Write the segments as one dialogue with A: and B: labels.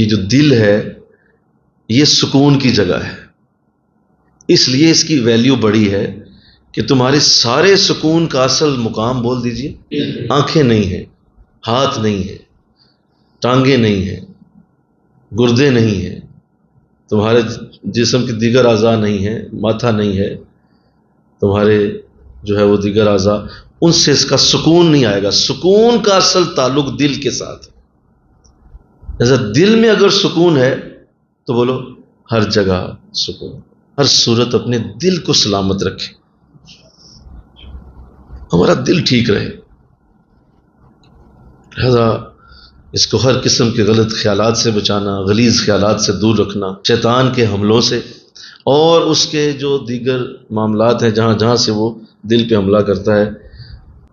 A: یہ جو دل ہے یہ سکون کی جگہ ہے، اس لیے اس کی ویلیو بڑی ہے کہ تمہارے سارے سکون کا اصل مقام بول دیجئے آنکھیں نہیں ہیں، ہاتھ نہیں ہیں، ٹانگیں نہیں ہیں، گردے نہیں ہیں، تمہارے جسم کے دیگر اعضاء نہیں ہیں، ماتھا نہیں ہے، تمہارے جو ہے وہ دیگر اعضاء، ان سے اس کا سکون نہیں آئے گا۔ سکون کا اصل تعلق دل کے ساتھ ہے۔ جیسا دل میں اگر سکون ہے تو بولو ہر جگہ سکون، ہر صورت اپنے دل کو سلامت رکھے، ہمارا دل ٹھیک رہے۔ لہذا اس کو ہر قسم کے غلط خیالات سے بچانا، غلیظ خیالات سے دور رکھنا، شیطان کے حملوں سے اور اس کے جو دیگر معاملات ہیں جہاں جہاں سے وہ دل پہ حملہ کرتا ہے،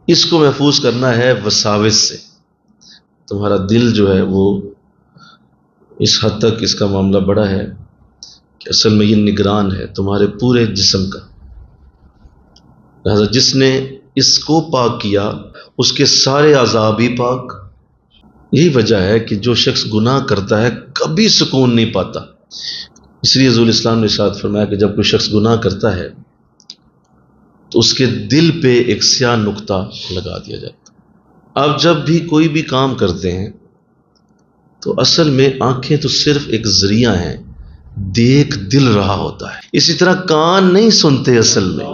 A: اس کو محفوظ کرنا ہے وساوس سے۔ تمہارا دل جو ہے وہ اس حد تک اس کا معاملہ بڑا ہے کہ اصل میں یہ نگران ہے تمہارے پورے جسم کا۔ لہذا جس نے اس کو پاک کیا اس کے سارے اعضاء بھی پاک۔ یہی وجہ ہے کہ جو شخص گناہ کرتا ہے کبھی سکون نہیں پاتا۔ اس لیے رسول اسلام نے ارشاد فرمایا کہ جب کوئی شخص گناہ کرتا ہے تو اس کے دل پہ ایک سیاہ نقطہ لگا دیا جاتا۔ اب جب بھی کوئی بھی کام کرتے ہیں تو اصل میں آنکھیں تو صرف ایک ذریعہ ہیں، دیکھ دل رہا ہوتا ہے۔ اسی طرح کان نہیں سنتے، اصل میں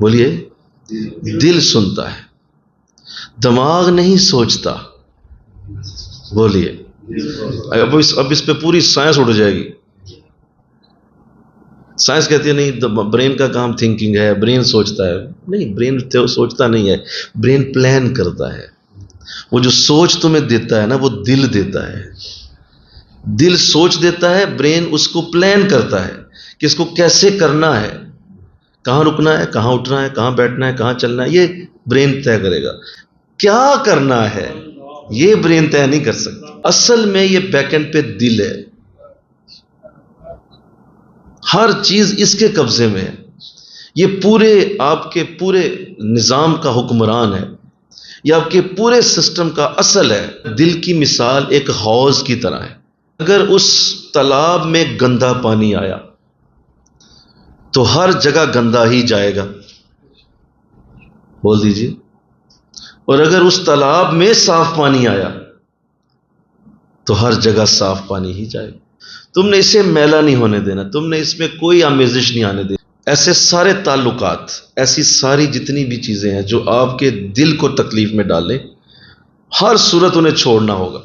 A: بولیے دل سنتا ہے۔ دماغ نہیں سوچتا، بولیے اب اس پہ پوری سائنس اڑ جائے گی۔ سائنس کہتی ہے نہیں برین کا کام تھنکنگ ہے، برین سوچتا ہے۔ نہیں، برین سوچتا نہیں ہے، برین پلان کرتا ہے۔ وہ جو سوچ تمہیں دیتا ہے نا وہ دل دیتا ہے۔ دل سوچ دیتا ہے، برین اس کو پلان کرتا ہے کہ اس کو کیسے کرنا ہے، کہاں رکنا ہے، کہاں اٹھنا ہے، کہاں بیٹھنا ہے، کہاں چلنا ہے، یہ برین طے کرے گا۔ کیا کرنا ہے یہ برین طے نہیں کر سکتا۔ اصل میں یہ بیک اینڈ پہ دل ہے، ہر چیز اس کے قبضے میں ہے۔ یہ پورے آپ کے پورے نظام کا حکمران ہے، یہ آپ کے پورے سسٹم کا اصل ہے۔ دل کی مثال ایک حوض کی طرح ہے۔ اگر اس تالاب میں گندا پانی آیا تو ہر جگہ گندا ہی جائے گا، بول دیجیے۔ اور اگر اس تالاب میں صاف پانی آیا تو ہر جگہ صاف پانی ہی جائے گا۔ تم نے اسے میلا نہیں ہونے دینا، تم نے اس میں کوئی آمیزش نہیں آنے دینی۔ ایسے سارے تعلقات، ایسی ساری جتنی بھی چیزیں ہیں جو آپ کے دل کو تکلیف میں ڈالیں، ہر صورت انہیں چھوڑنا ہوگا۔